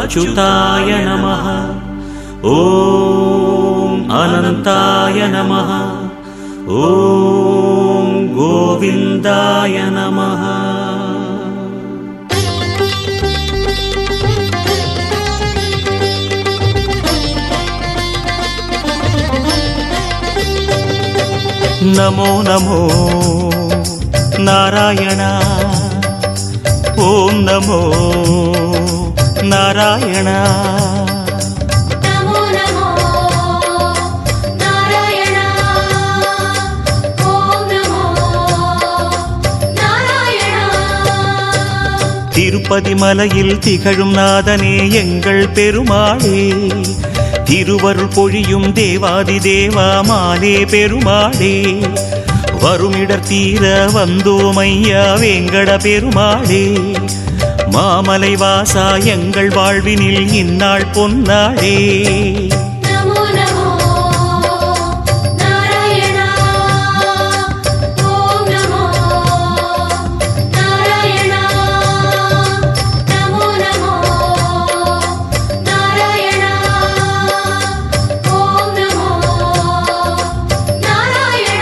अच्युताय नमः। ॐ अनन्ताय नमः। ॐ गोविन्दाय नमः। नमो नमो नारायण। ॐ नमो नारायण। नमो नमो नारायण। ॐ नमो नारायण। திருப்பதி மலையில் திகழும் நாதனே எங்கள் பெருமாளே, திருவருள் பொழியும் தேவாதி தேவா மாலே பெருமாளே, வருமிடர் தீர வந்தோமையா வேங்கட பெருமாளே, மாமலை வாசா எங்கள் வாழ்வினில் இந்நாள் பொன்னாளே. नमो नमो नारायण। ॐ नमो नारायण। नमो नमो नारायण। ॐ नमो नारायण।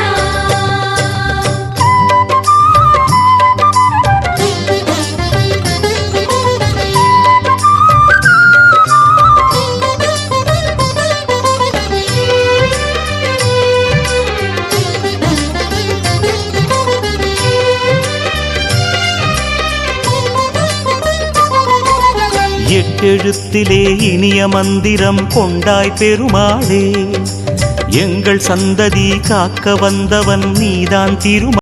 எட்டெழுத்திலே இனிய மந்திரம் கொண்டாய் பெருமாளே, எங்கள் சந்ததி காக்க வந்தவன் நீதான் திருமா.